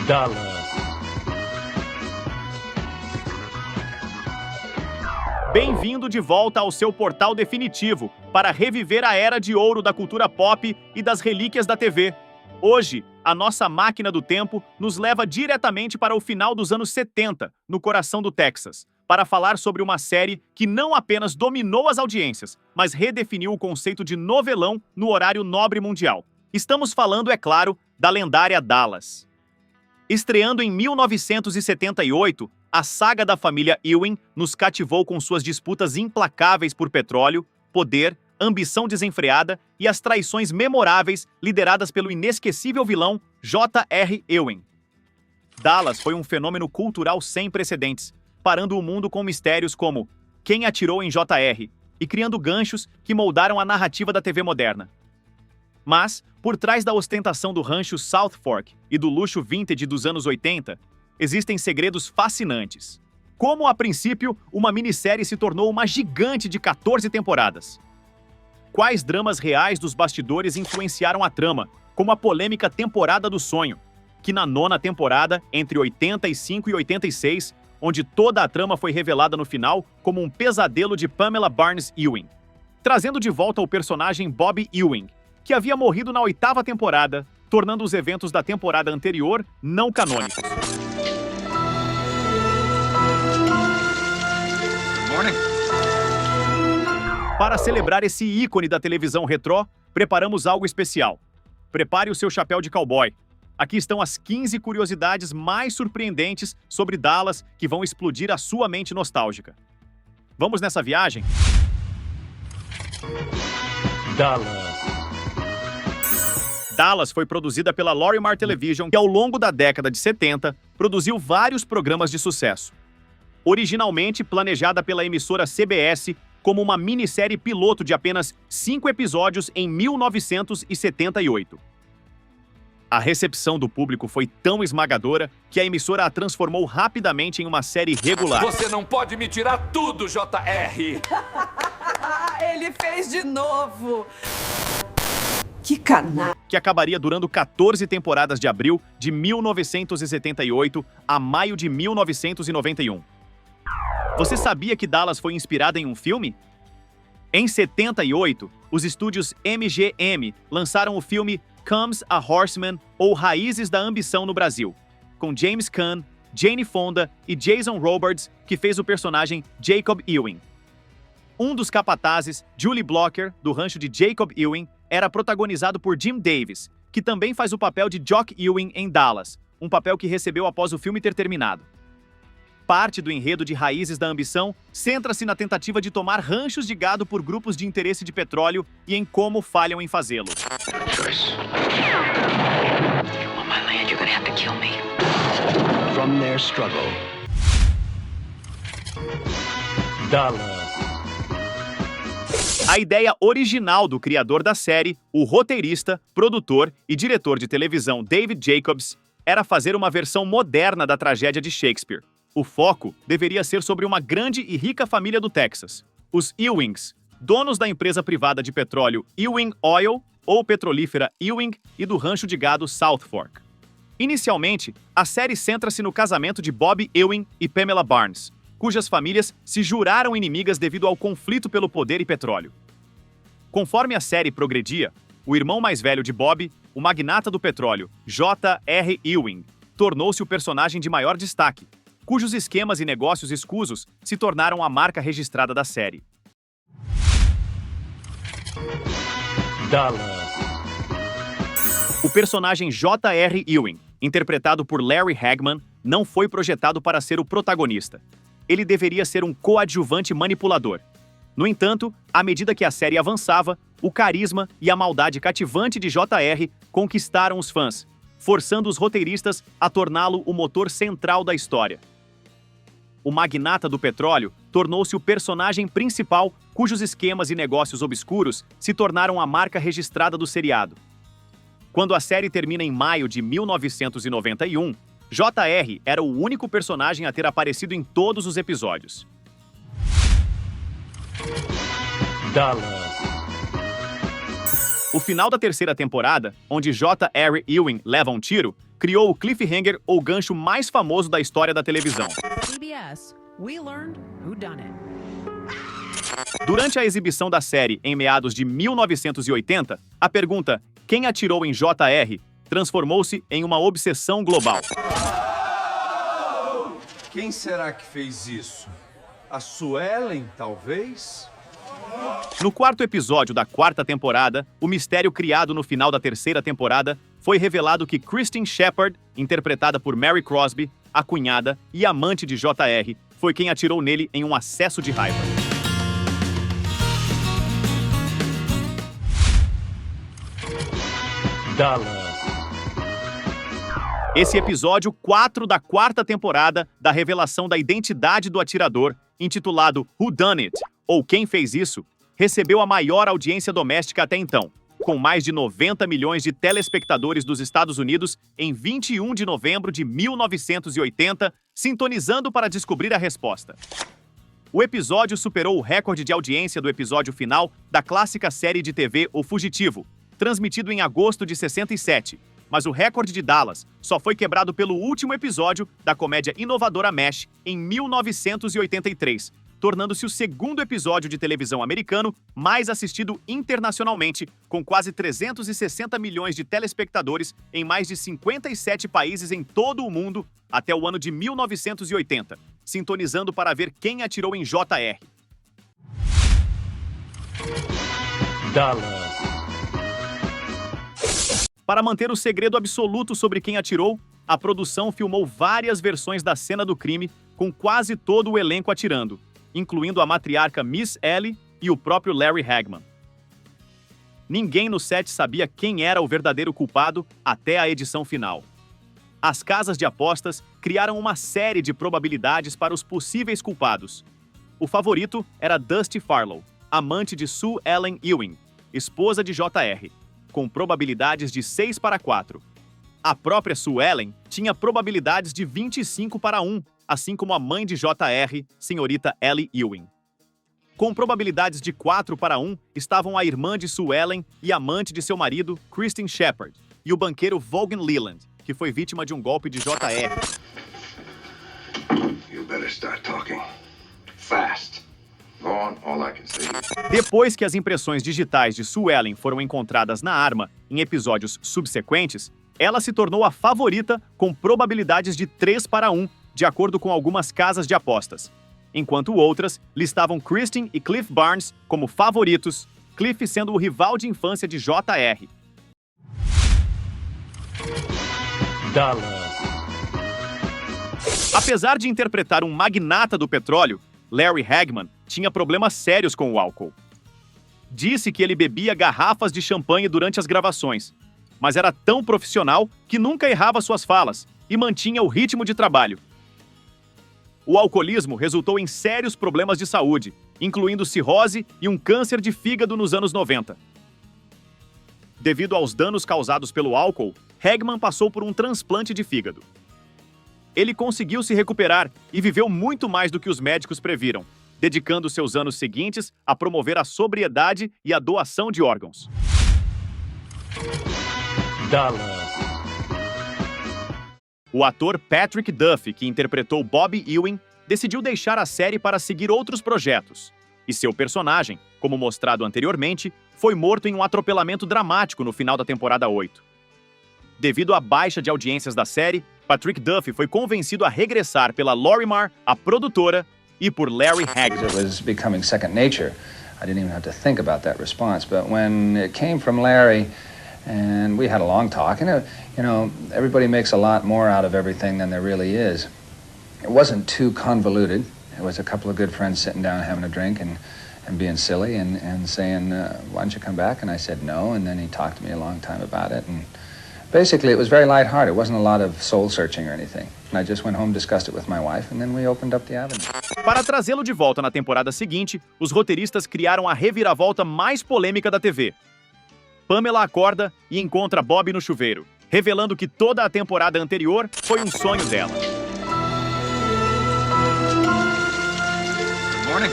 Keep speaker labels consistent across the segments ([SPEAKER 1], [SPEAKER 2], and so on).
[SPEAKER 1] Dallas.
[SPEAKER 2] Bem-vindo de volta ao seu portal definitivo para reviver a era de ouro da cultura pop e das relíquias da TV. Hoje, a nossa máquina do tempo nos leva diretamente para o final dos anos 70, no coração do Texas, para falar sobre uma série que não apenas dominou as audiências, mas redefiniu o conceito de novelão no horário nobre mundial. Estamos falando, é claro, da lendária Dallas. Estreando em 1978, a saga da família Ewing nos cativou com suas disputas implacáveis por petróleo, poder, ambição desenfreada e as traições memoráveis lideradas pelo inesquecível vilão J.R. Ewing. Dallas foi um fenômeno cultural sem precedentes, parando o mundo com mistérios como quem atirou em J.R. e criando ganchos que moldaram a narrativa da TV moderna. Mas, por trás da ostentação do rancho South Fork e do luxo vintage dos anos 80, existem segredos fascinantes. Como, a princípio, uma minissérie se tornou uma gigante de 14 temporadas. Quais dramas reais dos bastidores influenciaram a trama, como a polêmica Temporada do Sonho, que na 9ª temporada, entre 85 e 86, onde toda a trama foi revelada no final como um pesadelo de Pamela Barnes Ewing, trazendo de volta o personagem Bob Ewing, que havia morrido na 8ª temporada, tornando os eventos da temporada anterior não canônicos. Para celebrar esse ícone da televisão retrô, preparamos algo especial. Prepare o seu chapéu de cowboy. Aqui estão as 15 curiosidades mais surpreendentes sobre Dallas que vão explodir a sua mente nostálgica. Vamos nessa viagem? Dallas foi produzida pela Lorimar Television, que ao longo da década de 70 produziu vários programas de sucesso. Originalmente planejada pela emissora CBS como uma minissérie piloto de apenas 5 episódios em 1978. A recepção do público foi tão esmagadora que a emissora a transformou rapidamente em uma série regular.
[SPEAKER 3] Você não pode me tirar tudo, J.R.
[SPEAKER 4] Ele fez de novo. Que canalha.
[SPEAKER 2] Que acabaria durando 14 temporadas de abril de 1978 a maio de 1991. Você sabia que Dallas foi inspirada em um filme? Em 78, os estúdios MGM lançaram o filme Comes a Horseman, ou Raízes da Ambição no Brasil, com James Caan, Jane Fonda e Jason Robards, que fez o personagem Jacob Ewing. Um dos capatazes, Julie Blocker, do rancho de Jacob Ewing, era protagonizado por Jim Davis, que também faz o papel de Jock Ewing em Dallas, um papel que recebeu após o filme ter terminado. Parte do enredo de Raízes da Ambição centra-se na tentativa de tomar ranchos de gado por grupos de interesse de petróleo e em como falham em fazê-lo. A ideia original do criador da série, o roteirista, produtor e diretor de televisão David Jacobs, era fazer uma versão moderna da tragédia de Shakespeare. O foco deveria ser sobre uma grande e rica família do Texas, os Ewings, donos da empresa privada de petróleo Ewing Oil, ou petrolífera Ewing, e do rancho de gado South Fork. Inicialmente, a série centra-se no casamento de Bob Ewing e Pamela Barnes, cujas famílias se juraram inimigas devido ao conflito pelo poder e petróleo. Conforme a série progredia, o irmão mais velho de Bob, o magnata do petróleo, J.R. Ewing, tornou-se o personagem de maior destaque, cujos esquemas e negócios escusos se tornaram a marca registrada da série. O personagem J.R. Ewing, interpretado por Larry Hagman, não foi projetado para ser o protagonista. Ele deveria ser um coadjuvante manipulador. No entanto, à medida que a série avançava, o carisma e a maldade cativante de J.R. conquistaram os fãs, forçando os roteiristas a torná-lo o motor central da história. O magnata do petróleo tornou-se o personagem principal, cujos esquemas e negócios obscuros se tornaram a marca registrada do seriado. Quando a série termina em maio de 1991, J.R. era o único personagem a ter aparecido em todos os episódios. O final da terceira temporada, onde J.R. Ewing leva um tiro, criou o cliffhanger ou gancho mais famoso da história da televisão.
[SPEAKER 1] CBS, we learned who done it.
[SPEAKER 2] Durante a exibição da série em meados de 1980, a pergunta "Quem atirou em JR?" transformou-se em uma obsessão global.
[SPEAKER 5] Quem será que fez isso? A Suelen, talvez?
[SPEAKER 2] No quarto episódio da quarta temporada, o mistério criado no final da terceira temporada foi revelado que Kristen Shepard, interpretada por Mary Crosby, a cunhada e amante de JR, foi quem atirou nele em um acesso de raiva. Esse episódio 4 da quarta temporada da revelação da identidade do atirador, intitulado Who Done It? Ou Quem Fez Isso?, recebeu a maior audiência doméstica até então, com mais de 90 milhões de telespectadores dos Estados Unidos em 21 de novembro de 1980, sintonizando para descobrir a resposta. O episódio superou o recorde de audiência do episódio final da clássica série de TV O Fugitivo, transmitido em agosto de 67, mas o recorde de Dallas só foi quebrado pelo último episódio da comédia inovadora MASH em 1983, tornando-se o segundo episódio de televisão americano mais assistido internacionalmente, com quase 360 milhões de telespectadores em mais de 57 países em todo o mundo até o ano de 1980, sintonizando para ver quem atirou em JR. Para manter o segredo absoluto sobre quem atirou, a produção filmou várias versões da cena do crime, com quase todo o elenco atirando, incluindo a matriarca Miss Ellie e o próprio Larry Hagman. Ninguém no set sabia quem era o verdadeiro culpado até a edição final. As casas de apostas criaram uma série de probabilidades para os possíveis culpados. O favorito era Dusty Farlow, amante de Sue Ellen Ewing, esposa de JR, com probabilidades de 6-4. A própria Sue Ellen tinha probabilidades de 25-1, assim como a mãe de JR, senhorita Ellie Ewing. Com probabilidades de 4-1 estavam a irmã de Sue Ellen e amante de seu marido, Kristen Shepard, e o banqueiro Vaughan Leland, que foi vítima de um golpe de JR.
[SPEAKER 6] You better start talking fast. Go on, all I can say.
[SPEAKER 2] Depois que as impressões digitais de Sue Ellen foram encontradas na arma em episódios subsequentes, ela se tornou a favorita com probabilidades de 3-1, de acordo com algumas casas de apostas, enquanto outras listavam Kristen e Cliff Barnes como favoritos, Cliff sendo o rival de infância de JR. Apesar de interpretar um magnata do petróleo, Larry Hagman tinha problemas sérios com o álcool. Disse que ele bebia garrafas de champanhe durante as gravações, mas era tão profissional que nunca errava suas falas e mantinha o ritmo de trabalho. O alcoolismo resultou em sérios problemas de saúde, incluindo cirrose e um câncer de fígado nos anos 90. Devido aos danos causados pelo álcool, Hagman passou por um transplante de fígado. Ele conseguiu se recuperar e viveu muito mais do que os médicos previram, dedicando seus anos seguintes a promover a sobriedade e a doação de órgãos. O ator Patrick Duffy, que interpretou Bobby Ewing, decidiu deixar a série para seguir outros projetos. E seu personagem, como mostrado anteriormente, foi morto em um atropelamento dramático no final da temporada 8. Devido à baixa de audiências da série, Patrick Duffy foi convencido a regressar pela Lorimar, a produtora, e por Larry Hagman.
[SPEAKER 7] It was becoming second nature. I didn't even have to think about that response. But when it came from Larry, and we had a long talk, and everybody makes a lot more out of everything than there really is. It wasn't too convoluted. It was a couple of good friends sitting down having a drink and being silly and saying, why don't you come back? And I said no, and then he talked to me a long time about it. And basically, it was very lighthearted. It wasn't a lot of soul-searching or anything. And I just went home, discussed it with my wife, and then we opened up the avenue.
[SPEAKER 2] Para trazê-lo de volta na temporada seguinte, os roteiristas criaram a reviravolta mais polêmica da TV. Pamela acorda e encontra Bob no chuveiro, revelando que toda a temporada anterior foi um sonho dela.
[SPEAKER 5] Good morning.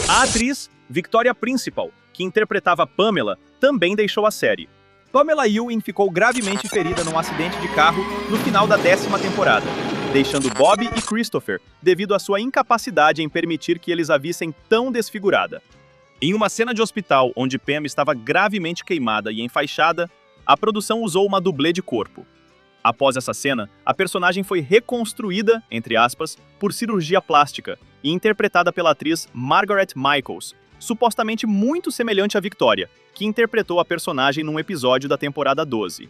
[SPEAKER 2] A atriz Victoria Principal, que interpretava Pamela, também deixou a série. Pamela Ewing ficou gravemente ferida num acidente de carro no final da 10ª temporada, deixando Bob e Christopher devido à sua incapacidade em permitir que eles a vissem tão desfigurada. Em uma cena de hospital onde Pam estava gravemente queimada e enfaixada, a produção usou uma dublê de corpo. Após essa cena, a personagem foi reconstruída, entre aspas, por cirurgia plástica e interpretada pela atriz Margaret Michaels, supostamente muito semelhante à Victoria, que interpretou a personagem num episódio da temporada 12.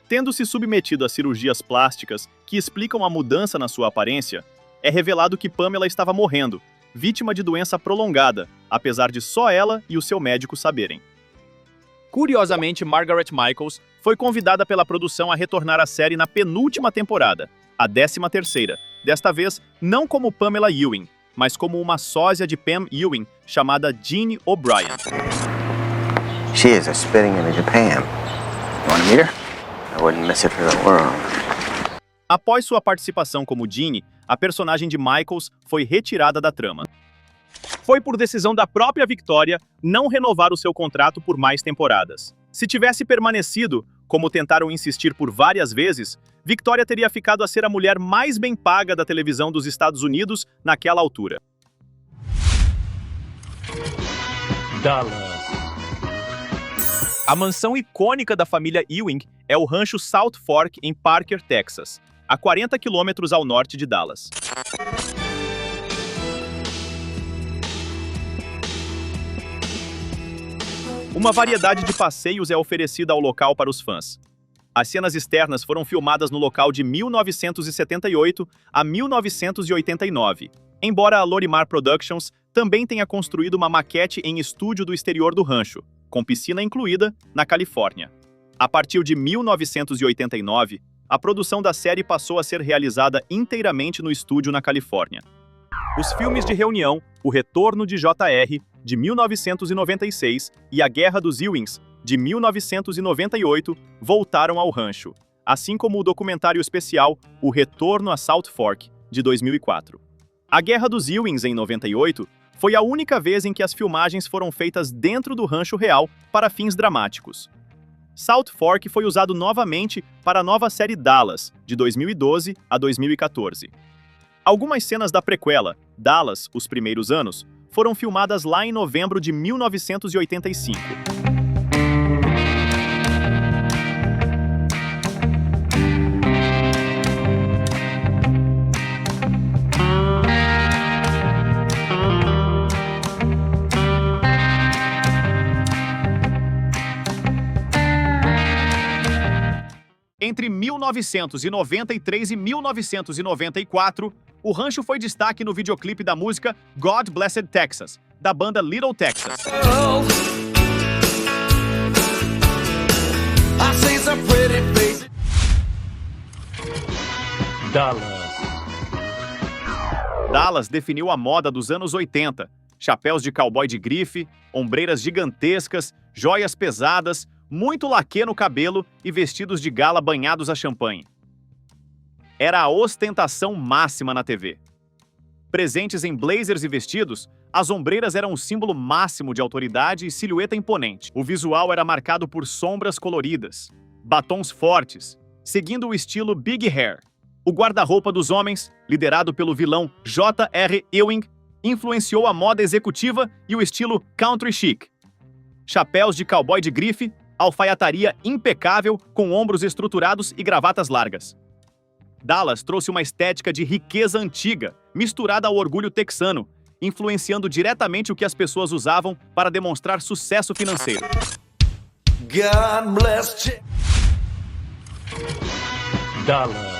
[SPEAKER 2] Tendo se submetido a cirurgias plásticas que explicam a mudança na sua aparência, é revelado que Pamela estava morrendo, vítima de doença prolongada, apesar de só ela e o seu médico saberem. Curiosamente, Margaret Michaels foi convidada pela produção a retornar à série na penúltima temporada, a 13ª, desta vez não como Pamela Ewing, mas como uma sósia de Pam Ewing chamada Jeannie O'Brien.
[SPEAKER 8] She is a spitting image of Pam. You want to meet her? I wouldn't miss it for the world.
[SPEAKER 2] Após sua participação como Jeannie, a personagem de Michaels foi retirada da trama. Foi por decisão da própria Victoria não renovar o seu contrato por mais temporadas. Se tivesse permanecido, como tentaram insistir por várias vezes, Victoria teria ficado a ser a mulher mais bem paga da televisão dos Estados Unidos naquela altura.
[SPEAKER 9] Dallas.
[SPEAKER 2] A mansão icônica da família Ewing é o rancho South Fork, em Parker, Texas, a 40 quilômetros ao norte de Dallas. Uma variedade de passeios é oferecida ao local para os fãs. As cenas externas foram filmadas no local de 1978 a 1989, embora a Lorimar Productions também tenha construído uma maquete em estúdio do exterior do rancho, com piscina incluída, na Califórnia. A partir de 1989, a produção da série passou a ser realizada inteiramente no estúdio na Califórnia. Os filmes de reunião O Retorno de J.R., de 1996, e A Guerra dos Ewings, de 1998, voltaram ao rancho, assim como o documentário especial O Retorno a South Fork, de 2004. A Guerra dos Ewings, em 98, foi a única vez em que as filmagens foram feitas dentro do rancho real para fins dramáticos. South Fork foi usado novamente para a nova série Dallas, de 2012 a 2014. Algumas cenas da prequela, Dallas, Os Primeiros Anos, foram filmadas lá em novembro de 1985. Entre 1993 e 1994, o rancho foi destaque no videoclipe da música God Blessed Texas, da banda Little Texas. Dallas definiu a moda dos anos 80, chapéus de cowboy de grife, ombreiras gigantescas, joias pesadas, muito laque no cabelo e vestidos de gala banhados a champanhe. Era a ostentação máxima na TV. Presentes em blazers e vestidos, as ombreiras eram um símbolo máximo de autoridade e silhueta imponente. O visual era marcado por sombras coloridas, batons fortes, seguindo o estilo Big Hair. O guarda-roupa dos homens, liderado pelo vilão J.R. Ewing, influenciou a moda executiva e o estilo country chic. Chapéus de cowboy de grife, alfaiataria impecável com ombros estruturados e gravatas largas. Dallas trouxe uma estética de riqueza antiga, misturada ao orgulho texano, influenciando diretamente o que as pessoas usavam para demonstrar sucesso financeiro.
[SPEAKER 9] God bless Dallas.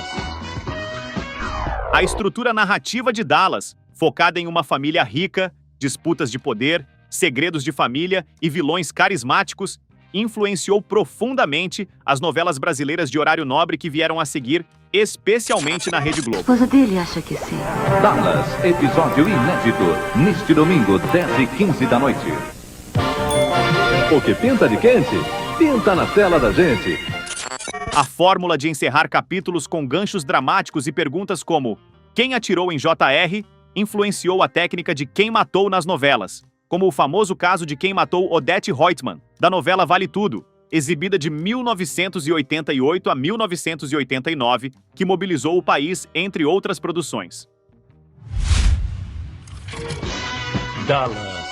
[SPEAKER 2] A estrutura narrativa de Dallas, focada em uma família rica, disputas de poder, segredos de família e vilões carismáticos, influenciou profundamente as novelas brasileiras de horário nobre que vieram a seguir, especialmente na Rede Globo.
[SPEAKER 10] A esposa dele acha que sim.
[SPEAKER 3] Dallas, episódio inédito, neste domingo, 10h15 da noite. O que pinta de quente, pinta na tela da gente.
[SPEAKER 2] A fórmula de encerrar capítulos com ganchos dramáticos e perguntas como: quem atirou em J.R., influenciou a técnica de quem matou nas novelas, como o famoso caso de quem matou Odette Reutemann, da novela Vale Tudo, exibida de 1988 a 1989, que mobilizou o país, entre outras produções.
[SPEAKER 9] Dallas.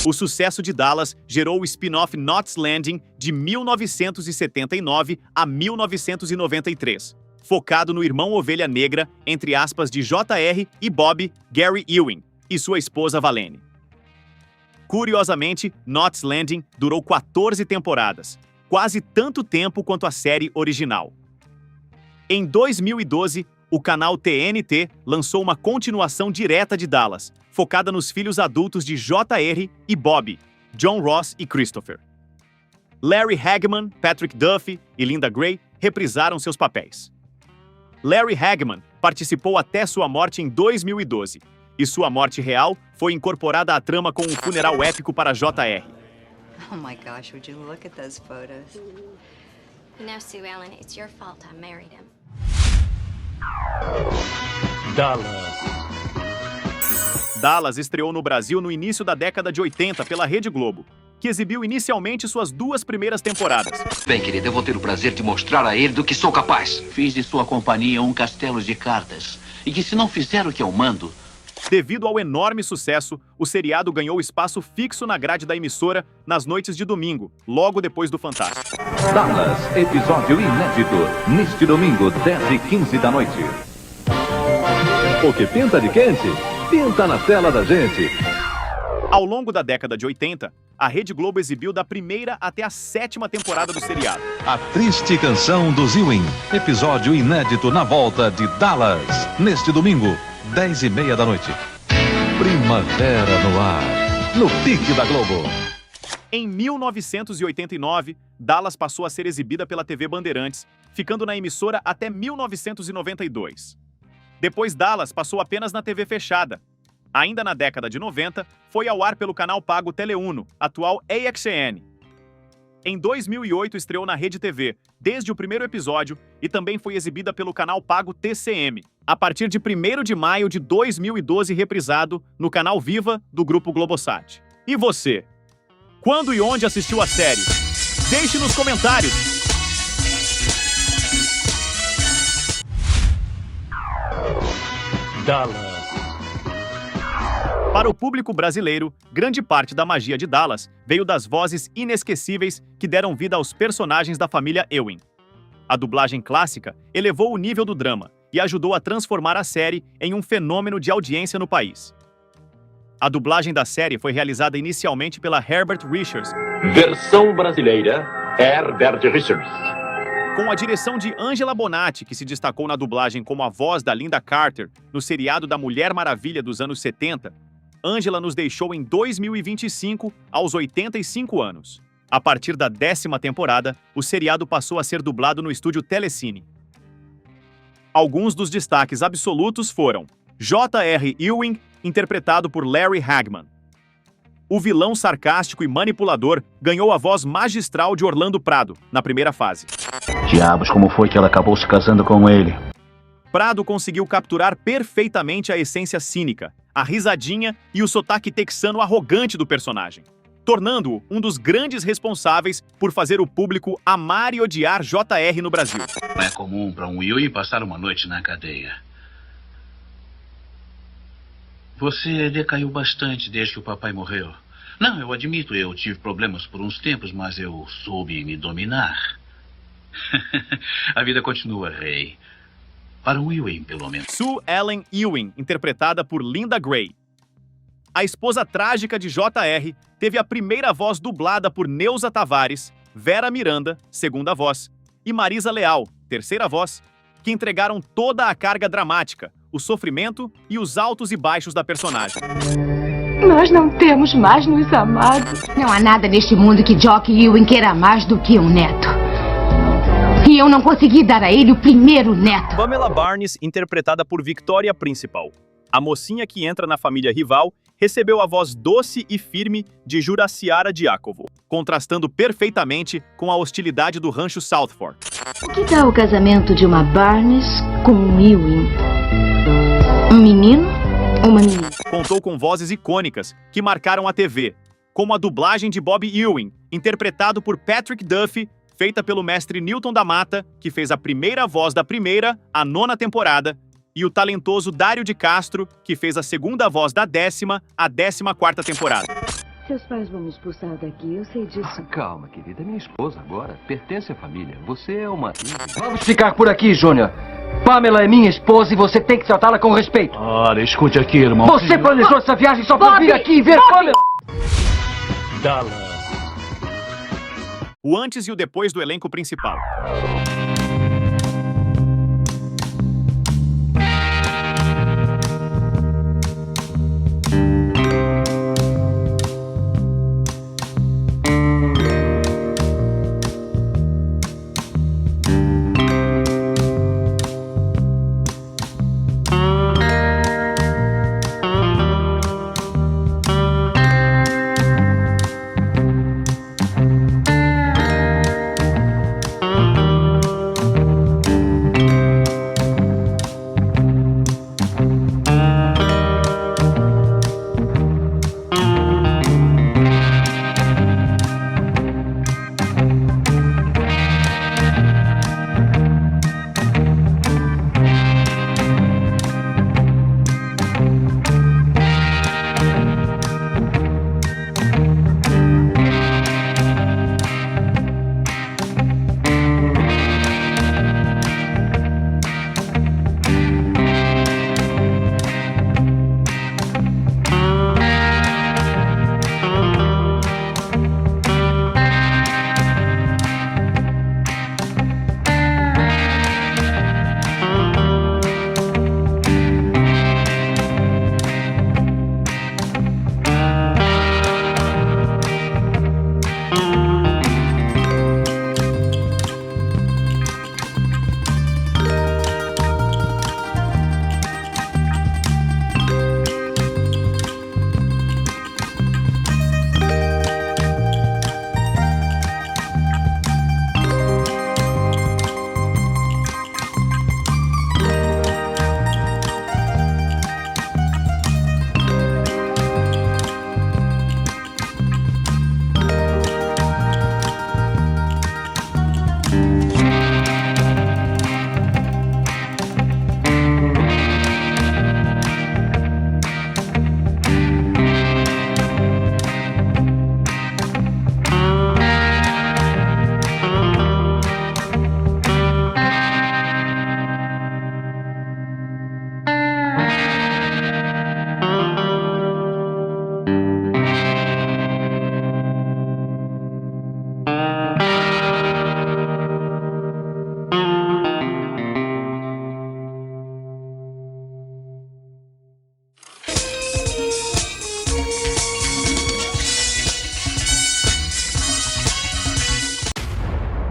[SPEAKER 2] O sucesso de Dallas gerou o spin-off Knots Landing de 1979 a 1993, focado no irmão ovelha negra, entre aspas, de J.R. e Bob, Gary Ewing, e sua esposa Valene. Curiosamente, Knots Landing durou 14 temporadas, quase tanto tempo quanto a série original. Em 2012, o canal TNT lançou uma continuação direta de Dallas, focada nos filhos adultos de J.R. e Bob, John Ross e Christopher. Larry Hagman, Patrick Duffy e Linda Gray reprisaram seus papéis. Larry Hagman participou até sua morte em 2012, e sua morte real foi incorporada à trama com um funeral épico para J.R.
[SPEAKER 10] Oh my gosh, would you look at those photos?
[SPEAKER 11] You know, Sue Ellen, it's your fault I married him.
[SPEAKER 2] Dallas estreou no Brasil no início da década de 80 pela Rede Globo, que exibiu inicialmente suas 2 primeiras temporadas.
[SPEAKER 12] Bem, querido, eu vou ter o prazer de mostrar a ele do que sou capaz.
[SPEAKER 13] Fiz de sua companhia um castelo de cartas, e que se não fizer o que eu mando...
[SPEAKER 2] Devido ao enorme sucesso, o seriado ganhou espaço fixo na grade da emissora nas noites de domingo, logo depois do Fantástico.
[SPEAKER 3] Dallas, episódio inédito, neste domingo, 10h15 da noite. O que pinta de quente, pinta na tela da gente.
[SPEAKER 2] Ao longo da década de 80, a Rede Globo exibiu da primeira até a 7ª temporada do seriado.
[SPEAKER 14] A Triste Canção dos Ewing, episódio inédito na volta de Dallas, neste domingo, 10h30 da noite. Primavera no ar, no pique da Globo.
[SPEAKER 2] Em 1989, Dallas passou a ser exibida pela TV Bandeirantes, ficando na emissora até 1992. Depois, Dallas passou apenas na TV fechada. Ainda na década de 90, foi ao ar pelo canal pago Teleuno, atual AXN. Em 2008, estreou na Rede TV, desde o primeiro episódio, e também foi exibida pelo canal pago TCM, a partir de 1º de maio de 2012, reprisado no canal Viva do Grupo Globosat. E você? Quando e onde assistiu a série? Deixe nos comentários!
[SPEAKER 9] Dallas.
[SPEAKER 2] Para o público brasileiro, grande parte da magia de Dallas veio das vozes inesquecíveis que deram vida aos personagens da família Ewing. A dublagem clássica elevou o nível do drama e ajudou a transformar a série em um fenômeno de audiência no país. A dublagem da série foi realizada inicialmente pela Herbert Richards.
[SPEAKER 15] Versão brasileira, Herbert Richards.
[SPEAKER 2] Com a direção de Angela Bonatti, que se destacou na dublagem como a voz da Linda Carter no seriado da Mulher Maravilha dos anos 70, Angela nos deixou em 2025, aos 85 anos. A partir da 10ª temporada, o seriado passou a ser dublado no estúdio Telecine. Alguns dos destaques absolutos foram J.R. Ewing, interpretado por Larry Hagman. O vilão sarcástico e manipulador ganhou a voz magistral de Orlando Prado, na primeira fase.
[SPEAKER 16] Diabos, como foi que ela acabou se casando com ele?
[SPEAKER 2] Prado conseguiu capturar perfeitamente a essência cínica, a risadinha e o sotaque texano arrogante do personagem, tornando-o um dos grandes responsáveis por fazer o público amar e odiar J.R. no Brasil.
[SPEAKER 13] Não é comum para um Ewing passar uma noite na cadeia. Você decaiu bastante desde que o papai morreu. Não, eu admito, eu tive problemas por uns tempos, mas eu soube me dominar. A vida continua, rei. Para o Ewing, pelo menos.
[SPEAKER 2] Sue Ellen Ewing, interpretada por Linda Gray. A esposa trágica de J.R. teve a primeira voz dublada por Neuza Tavares, Vera Miranda, segunda voz, e Marisa Leal, terceira voz, que entregaram toda a carga dramática, o sofrimento e os altos e baixos da personagem.
[SPEAKER 17] Nós não temos mais nos amado.
[SPEAKER 18] Não há nada neste mundo que Jock Ewing queira mais do que um neto. E eu não consegui dar a ele o primeiro neto.
[SPEAKER 2] Pamela Barnes, interpretada por Victoria Principal. A mocinha que entra na família rival recebeu a voz doce e firme de Juraciara Diácovo, contrastando perfeitamente com a hostilidade do rancho Southfork.
[SPEAKER 18] O que tal o casamento de uma Barnes com um Ewing? Um menino? Uma menina?
[SPEAKER 2] Contou com vozes icônicas que marcaram a TV, como a dublagem de Bob Ewing, interpretado por Patrick Duffy, feita pelo mestre Newton da Mata, que fez a primeira voz da primeira à 9ª temporada, e o talentoso Dário de Castro, que fez a segunda voz da 10ª à 14ª temporada.
[SPEAKER 17] Seus pais vão me expulsar daqui, eu sei disso.
[SPEAKER 19] Calma, querida. Minha esposa agora pertence à família. Você é uma... Vamos ficar por aqui, Júnior. Pamela é minha esposa e você tem que tratá-la com respeito.
[SPEAKER 9] Ora, escute aqui, irmão.
[SPEAKER 19] Você planejou essa viagem só pra vir aqui e ver Pamela?
[SPEAKER 9] Dallas.
[SPEAKER 2] O antes e o depois do elenco principal.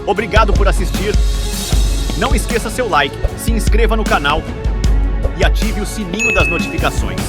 [SPEAKER 2] Obrigado por assistir. Não esqueça seu like, se inscreva no canal e ative o sininho das notificações.